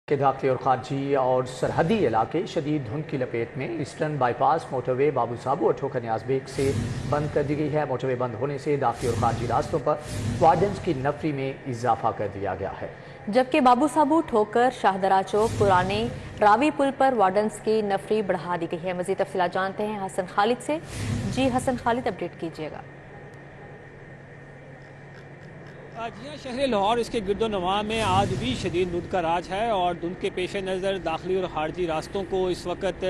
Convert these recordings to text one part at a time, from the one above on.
کے داخلی اور خارجی اور سرحدی علاقے شدید دھند کی لپیٹ میں۔ ایسٹرن بائی پاس موٹر وے بابو صابو اور ٹھوکر نیاز بیگ سے بند کر دی گئی ہے۔ موٹر وے بند ہونے سے داخلی اور خارجی راستوں پر وارڈنز کی نفری میں اضافہ کر دیا گیا ہے، جبکہ بابو صابو، ٹھوکر، شاہدرہ چوک، پرانے راوی پل پر وارڈنز کی نفری بڑھا دی گئی ہے۔ مزید تفصیلات جانتے ہیں حسن خالد سے۔ جی حسن خالد، اپڈیٹ کیجیے گا۔ جی ہاں، شہر لاہور اس کے گرد و نواح میں آج بھی شدید دھند کا راج ہے اور دھند کے پیش نظر داخلی اور خارجی راستوں کو اس وقت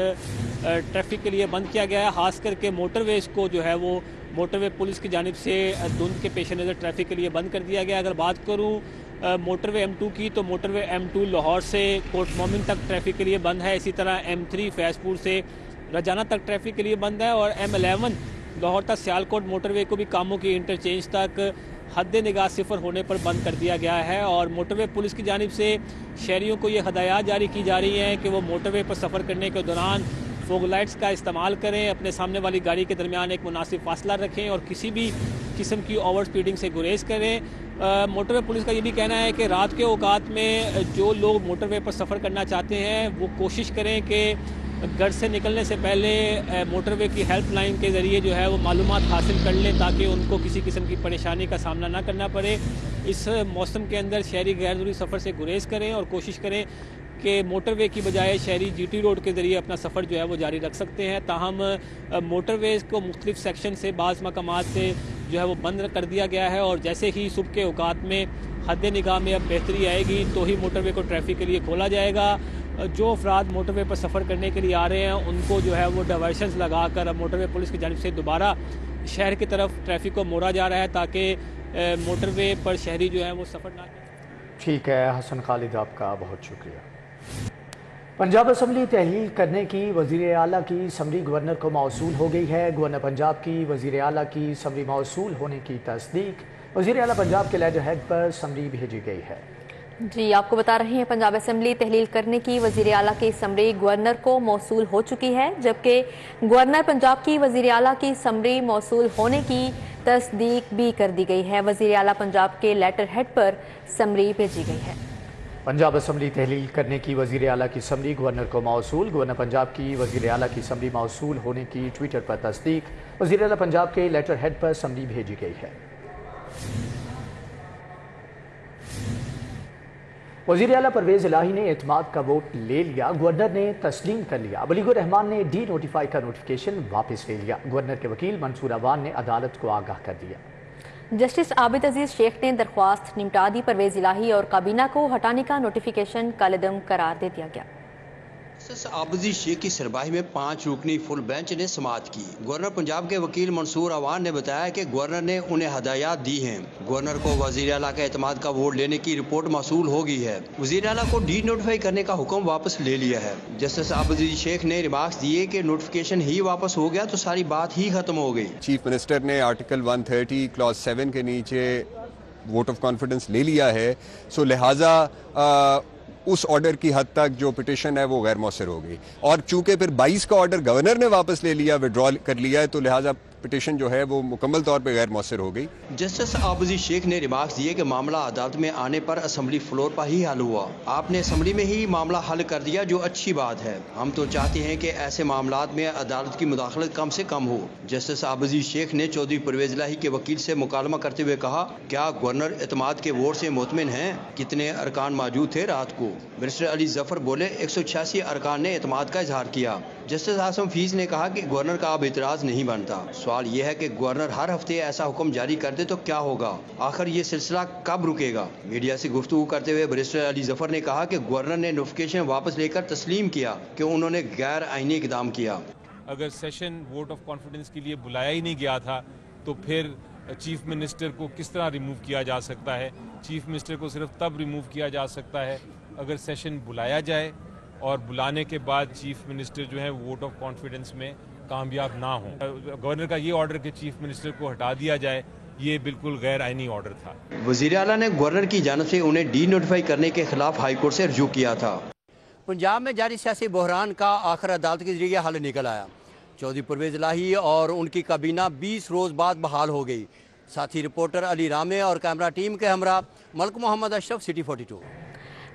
ٹریفک کے لیے بند کیا گیا ہے۔ خاص کر کے موٹر ویز کو جو ہے وہ موٹر وے پولیس کی جانب سے دھند کے پیش نظر ٹریفک کے لیے بند کر دیا گیا۔ اگر بات کروں موٹر وے M2 کی تو موٹر وے M2 لاہور سے کوٹ مومن تک ٹریفک کے لیے بند ہے۔ اسی طرح M3 فیض پور سے رجانہ تک ٹریفک کے لیے بند ہے اور M11 لاہور تک سیالکوٹ موٹر وے کو بھی کاموں کی انٹرچینج تک حد نگاہ صفر ہونے پر بند کر دیا گیا ہے۔ اور موٹر وے پولیس کی جانب سے شہریوں کو یہ ہدایات جاری کی جا رہی ہیں کہ وہ موٹر وے پر سفر کرنے کے دوران فوگ لائٹس کا استعمال کریں، اپنے سامنے والی گاڑی کے درمیان ایک مناسب فاصلہ رکھیں اور کسی بھی قسم کی اوور سپیڈنگ سے گریز کریں۔ موٹر وے پولیس کا یہ بھی کہنا ہے کہ رات کے اوقات میں جو لوگ موٹر وے پر سفر کرنا چاہتے ہیں وہ کوشش کریں کہ گھر سے نکلنے سے پہلے موٹر وے کی ہیلپ لائن کے ذریعے جو ہے وہ معلومات حاصل کر لیں تاکہ ان کو کسی قسم کی پریشانی کا سامنا نہ کرنا پڑے۔ اس موسم کے اندر شہری غیر ضروری سفر سے گریز کریں اور کوشش کریں کہ موٹر وے کی بجائے شہری GT روڈ کے ذریعے اپنا سفر جو ہے وہ جاری رکھ سکتے ہیں۔ تاہم موٹر ویز کو مختلف سیکشن سے بعض مقامات سے جو ہے وہ بند کر دیا گیا ہے اور جیسے ہی صبح کے اوقات میں حد نگاہ میں اب بہتری آئے گی تو ہی موٹر وے کو ٹریفک کے لیے کھولا جائے گا۔ جو افراد موٹر وے پر سفر کرنے کے لیے آ رہے ہیں ان کو جو ہے وہ ڈائیورشنز لگا کر اب موٹر وے پولیس کی جانب سے دوبارہ شہر کی طرف ٹریفک کو موڑا جا رہا ہے تاکہ موٹر وے پر شہری جو ہے وہ سفر نہ کریں۔ ٹھیک ہے حسن خالد، آپ کا بہت شکریہ۔ پنجاب اسمبلی تحلیل کرنے کی وزیر اعلیٰ کی سمری گورنر کو موصول ہو گئی ہے۔ گورنر پنجاب کی وزیر اعلیٰ کی سمری موصول ہونے کی تصدیق وزیر اعلیٰ پنجاب کے لیٹر ہیڈ پر سمری بھیجی گئی ہے۔ جی آپ کو بتا رہے ہیں پنجاب اسمبلی تحلیل کرنے کی وزیر اعلیٰ کی سمری گورنر کو موصول ہو چکی ہے، جبکہ گورنر پنجاب کی وزیر اعلیٰ کی سمری موصول ہونے کی تصدیق بھی کر دی گئی ہے۔ وزیر اعلیٰ پنجاب کے لیٹر ہیڈ پر سمری بھیجی گئی ہے۔ پنجاب اسمبلی تحلیل کرنے کی وزیر اعلیٰ کی سمری گورنر کو موصول۔ گورنر پنجاب کی وزیر اعلیٰ کی سمری موصول ہونے کی ٹویٹر پر تصدیق وزیر اعلیٰ پنجاب کے لیٹر ہیڈ پر سمری بھیجی گئی ہے۔ وزیر اعلیٰ پرویز الہی نے اعتماد کا ووٹ لے لیا، گورنر نے تسلیم کر لیا۔ بلیغ الرحمان نے ڈی نوٹیفائی کا نوٹیفیکیشن واپس لے لیا۔ گورنر کے وکیل منصور اوان نے عدالت کو آگاہ کر دیا۔ جسٹس عابد عزیز شیخ نے درخواست نمٹا دی۔ پرویز الہی اور کابینہ کو ہٹانے کا نوٹیفیکیشن کالعدم قرار دے دیا گیا۔ جسٹس عابد عزیز شیخ کی سربراہی میں 5 رکنی فل بینچ نے سماعت کی۔ گورنر پنجاب کے وکیل منصور اوان نے بتایا کہ گورنر نے انہیں ہدایات دی ہیں۔ گورنر کو وزیر اعلیٰ کا اعتماد کا ووٹ لینے کی رپورٹ موصول ہو گئی ہے۔ وزیر اعلیٰ کو ڈی نوٹیفائی کرنے کا حکم واپس لے لیا ہے۔ جسٹس عابد عزیز شیخ نے ریمارکس دیے کہ نوٹیفیکیشن ہی واپس ہو گیا تو ساری بات ہی ختم ہو گئی۔ چیف منسٹر نے آرٹیکل 130 کلاس 7 کے نیچے ووٹ آف کانفیڈنس لے لیا ہے، سو لہٰذا اس آرڈر کی حد تک جو پٹیشن ہے وہ غیر مؤثر ہو گئی، اور چونکہ پھر 22 کا آرڈر گورنر نے واپس لے لیا، وڈرا کر لیا ہے، تو لہٰذا پٹیشن جو ہے وہ مکمل طور پہ غیر مؤثر ہو گئی۔ جسٹس عابد عزیز شیخ نے ریمارکس دیے کہ معاملہ عدالت میں آنے پر اسمبلی فلور پر ہی حل ہوا۔ آپ نے اسمبلی میں ہی معاملہ حل کر دیا جو اچھی بات ہے۔ ہم تو چاہتے ہیں کہ ایسے معاملات میں عدالت کی مداخلت کم سے کم ہو۔ جسٹس عابد عزیز شیخ نے چودھری پرویز الہی کے وکیل سے مکالمہ کرتے ہوئے کہا، کیا گورنر اعتماد کے ووٹ سے مطمئن ہیں؟ کتنے ارکان موجود تھے رات کو؟ برسٹر علی ظفر بولے، 186 ارکان نے اعتماد کا اظہار کیا۔ جسٹس عاصم فیض نے کہا کہ گورنر کا اب اعتراض نہیں بنتا۔ سوال یہ ہے کہ گورنر ہر ہفتے ایسا حکم جاری کر دے تو کیا ہوگا؟ آخر یہ سلسلہ کب رکے گا؟ میڈیا سے گفتگو کرتے ہوئے برسٹر علی ظفر نے کہا کہ گورنر نے نوٹیفیکیشن واپس لے کر تسلیم کیا کہ انہوں نے غیر آئینی اقدام کیا۔ اگر سیشن ووٹ آف کانفیڈنس کے لیے بلایا ہی نہیں گیا تھا تو پھر چیف منسٹر کو کس طرح ریموو کیا جا سکتا ہے؟ چیف منسٹر کو صرف تب ریموو کیا جا سکتا ہے اگر سیشن بلایا جائے اور بلانے کے بعد چیف منسٹر جو ہے ووٹ آف کانفیڈنس میں کامیاب نہ ہوں۔ گورنر کا یہ آرڈر کہ چیف منسٹر کو ہٹا دیا جائے، یہ بالکل غیر آئینی آرڈر تھا۔ وزیر اعلیٰ نے گورنر کی جانب سے انہیں ڈی نوٹیفائی کرنے کے خلاف ہائی کورٹ سے رجوع کیا تھا۔ پنجاب میں جاری سیاسی بحران کا آخر عدالت کے ذریعے حل نکل آیا۔ چودھری پرویز الہی اور ان کی کابینہ 20 روز بعد بحال ہو گئی۔ ساتھی رپورٹر علی رامے اور کیمرہ ٹیم کے ہمراہ ملک محمد اشرف، سٹی 42۔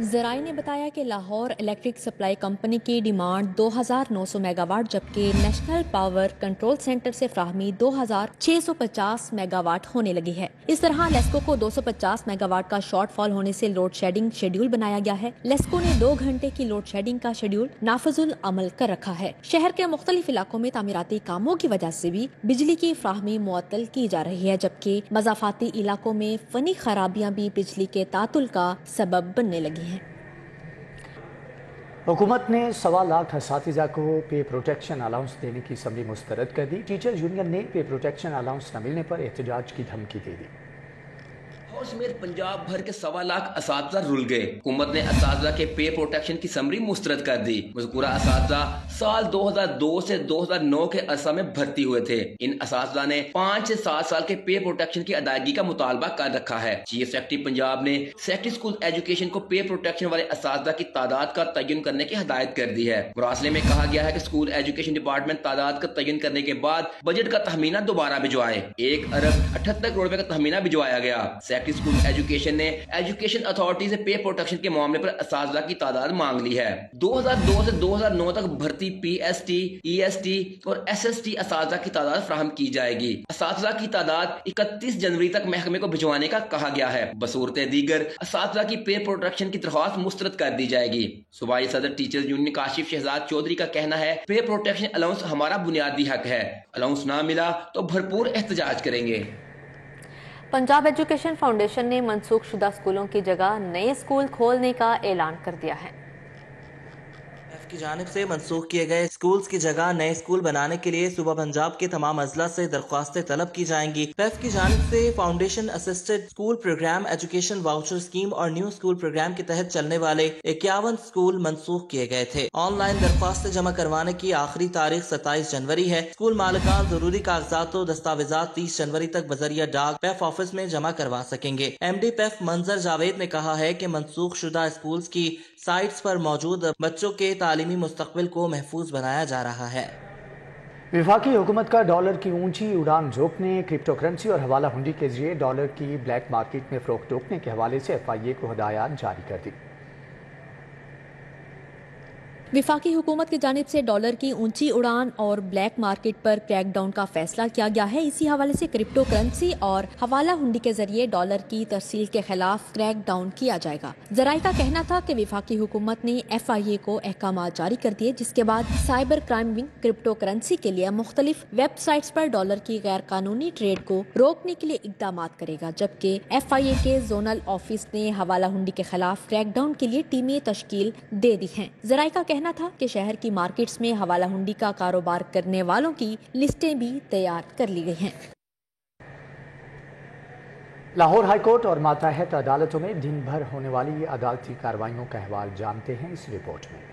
ذرائع نے بتایا کہ لاہور الیکٹرک سپلائی کمپنی کی ڈیمانڈ 2900 میگا واٹ جبکہ نیشنل پاور کنٹرول سینٹر سے فراہمی 2650 میگا واٹ ہونے لگی ہے۔ اس طرح لیسکو کو 250 میگا واٹ کا شارٹ فال ہونے سے لوڈ شیڈنگ شیڈیول بنایا گیا ہے۔ لیسکو نے 2 گھنٹے کی لوڈ شیڈنگ کا شیڈیول نافذ العمل کر رکھا ہے۔ شہر کے مختلف علاقوں میں تعمیراتی کاموں کی وجہ سے بھی بجلی کی فراہمی معطل کی جا رہی ہے جبکہ مضافاتی علاقوں میں فنی خرابیاں بھی بجلی کے تعطل کا سبب بننے لگی ہیں۔ حکومت نے 1.25 لاکھ اساتذہ کو پے پروٹیکشن الاؤنس دینے کی اسمبلی مسترد کر دی۔ ٹیچر یونین نے پے پروٹیکشن الاؤنس نہ ملنے پر احتجاج کی دھمکی دے دی۔ سمیت پنجاب بھر کے 1.25 لاکھ اساتذہ رل گئے۔ حکومت نے اساتذہ کے پے پروٹیکشن کی سمری مسترد کر دی۔ مذکورہ اساتذہ سال 2002 سے 2009 کے عرصہ میں بھرتی ہوئے تھے۔ ان اساتذہ نے 5 سے 7 سال کے پے پروٹیکشن کی ادائیگی کا مطالبہ کر رکھا ہے۔ چیف سیکرٹری پنجاب نے سیکرٹری اسکول ایجوکیشن کو پے پروٹیکشن والے اساتذہ کی تعداد کا تعین کرنے کی ہدایت کر دی ہے۔ مراسلے میں کہا گیا ہے کہ اسکول ایجوکیشن ڈپارٹمنٹ تعداد کا تعین کرنے کے بعد بجٹ کا تخمینہ دوبارہ بھجوائے۔ 1 ارب 78 کروڑ روپے کا تخمینہ بھجوایا گیا۔ اسکول ایجوکیشن نے ایجوکیشن اتھارٹی سے پے پروٹیکشن کے معاملے پر اساتذہ کی تعداد مانگ لی ہے۔ 2002 سے 2009 تک بھرتی P S T, E S T اور ایس ایس ٹی اساتذہ کی تعداد فراہم کی جائے گی۔ اساتذہ کی تعداد 31 جنوری تک محکمے کو بھجوانے کا کہا گیا ہے۔ بصورت دیگر اساتذہ کی پے پروٹیکشن کی درخواست مسترد کر دی جائے گی۔ صوبائی صدر ٹیچرز یونین کاشف شہزاد چودھری کا کہنا ہے پے پروٹیکشن الاؤنس ہمارا بنیادی حق ہے، الاؤنس نہ ملا تو بھرپور احتجاج کریں گے۔ پنجاب ایجوکیشن فاؤنڈیشن نے منسوخ شدہ اسکولوں کی جگہ نئے اسکول کھولنے کا اعلان کر دیا ہے۔ کی جانب سے منسوخ کیے گئے اسکولز کی جگہ نئے اسکول بنانے کے لیے صوبہ پنجاب کے تمام اضلاع سے درخواستیں طلب کی جائیں گی۔ پیف کی جانب سے foundation assisted school programme, education voucher scheme اور نیو اسکول پروگرام کے تحت چلنے والے 51 اسکول منسوخ کیے گئے تھے۔ آن لائن درخواستیں جمع کروانے کی آخری تاریخ 27 جنوری ہے۔ اسکول مالکان ضروری کاغذات و دستاویزات 30 جنوری تک بذریعہ ڈاک پیف آفس میں جمع کروا سکیں گے۔ ایم ڈی پیف منظر جاوید نے کہا ہے کہ منسوخ شدہ اسکولز کی سائٹس پر موجود بچوں کے تعلیمی مستقبل کو محفوظ بنایا جا رہا ہے۔ وفاقی حکومت کا ڈالر کی اونچی اڑان روکنے، کرپٹو کرنسی اور حوالہ ہنڈی کے ذریعے ڈالر کی بلیک مارکیٹ میں فروخت روکنے کے حوالے سے ایف آئی اے کو ہدایات جاری کر دی۔ وفاقی حکومت کی جانب سے ڈالر کی اونچی اڑان اور بلیک مارکیٹ پر کریک ڈاؤن کا فیصلہ کیا گیا ہے۔ اسی حوالے سے کرپٹو کرنسی اور حوالہ ہنڈی کے ذریعے ڈالر کی ترسیل کے خلاف کریک ڈاؤن کیا جائے گا۔ ذرائع کا کہنا تھا کہ وفاقی حکومت نے ایف آئی اے کو احکامات جاری کر دیے، جس کے بعد cyber crime wing crypto currency کے لیے مختلف ویب سائٹس پر ڈالر کی غیر قانونی ٹریڈ کو روکنے کے لیے اقدامات کرے گا، جبکہ ایف آئی اے کے زونل آفس نے حوالہ ہنڈی کے خلاف کریک ڈاؤن کے لیے ٹیمیں تشکیل دے دی ہیں۔ ذرائع کا کہنا تھا کہ شہر کی مارکیٹس میں حوالہ ہنڈی کا کاروبار کرنے والوں کی لسٹیں بھی تیار کر لی گئی ہیں۔ لاہور ہائی کورٹ اور ماتحت عدالتوں میں دن بھر ہونے والی عدالتی کارروائیوں کا احوال جانتے ہیں اس رپورٹ میں۔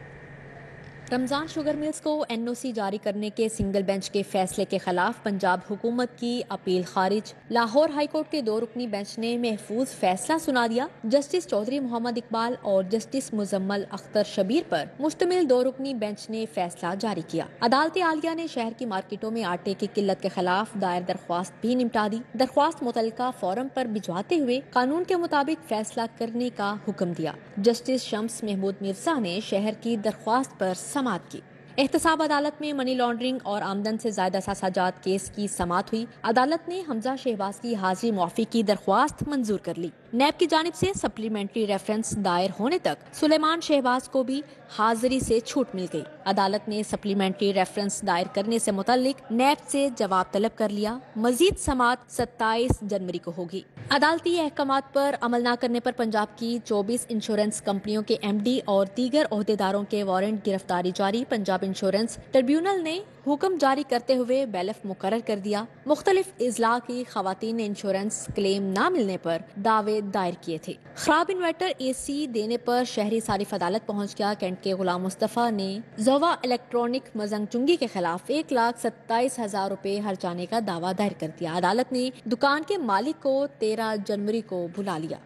رمضان شوگر ملز کو این او سی جاری کرنے کے سنگل بینچ کے فیصلے کے خلاف پنجاب حکومت کی اپیل خارج۔ لاہور ہائی کورٹ کے 2 رکنی بینچ نے محفوظ فیصلہ سنا دیا۔ جسٹس چودھری محمد اقبال اور جسٹس مزمل اختر شبیر پر مشتمل 2 رکنی بینچ نے فیصلہ جاری کیا۔ عدالت عالیہ نے شہر کی مارکیٹوں میں آٹے کی قلت کے خلاف دائر درخواست بھی نمٹا دی۔ درخواست متعلقہ فورم پر بھجواتے ہوئے قانون کے مطابق فیصلہ کرنے کا حکم دیا۔ جسٹس شمس محمود مرزا نے شہر کی درخواست پر سماعت کی۔ احتساب عدالت میں منی لانڈرنگ اور آمدن سے زائد اثاثہ جات کیس کی سماعت ہوئی۔ عدالت نے حمزہ شہباز کی حاضری معافی کی درخواست منظور کر لی۔ نیب کی جانب سے سپلیمنٹری ریفرنس دائر ہونے تک سلیمان شہباز کو بھی حاضری سے چھوٹ مل گئی۔ عدالت نے سپلیمنٹری ریفرنس دائر کرنے سے متعلق نیب سے جواب طلب کر لیا۔ مزید سماعت 27 جنوری کو ہوگی۔ عدالتی احکامات پر عمل نہ کرنے پر پنجاب کی 24 انشورنس کمپنیوں کے ایم ڈی اور دیگر عہدیداروں کے وارنٹ گرفتاری جاری۔ پنجاب انشورنس ٹریبیونل نے حکم جاری کرتے ہوئے بیلف مقرر کر دیا۔ مختلف اضلاع کی خواتین نے انشورنس کلیم نہ ملنے پر دعوے دائر کیے تھے۔ خراب انورٹر اے سی دینے پر شہری صارف عدالت پہنچ گیا۔ کینٹ کے غلام مصطفیٰ نے زوا الیکٹرانک مزنگ چنگی کے خلاف 1,27,000 روپے ہرجانے کا دعویٰ دائر کر دیا۔ عدالت نے دکان کے مالک کو 13 جنوری کو بلا لیا۔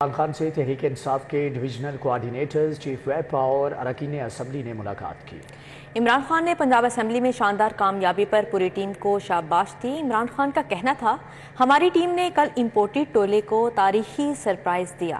عمران خان سے تحریک انصاف کے ڈویژنل کوآرڈینیٹرز، چیف ویپ اور اراکین اسمبلی نے ملاقات کی۔ عمران خان نے پنجاب اسمبلی میں شاندار کامیابی پر پوری ٹیم کو شاباش دی۔ عمران خان کا کہنا تھا، ہماری ٹیم نے کل امپورٹڈ ٹولے کو تاریخی سرپرائز دیا۔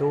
2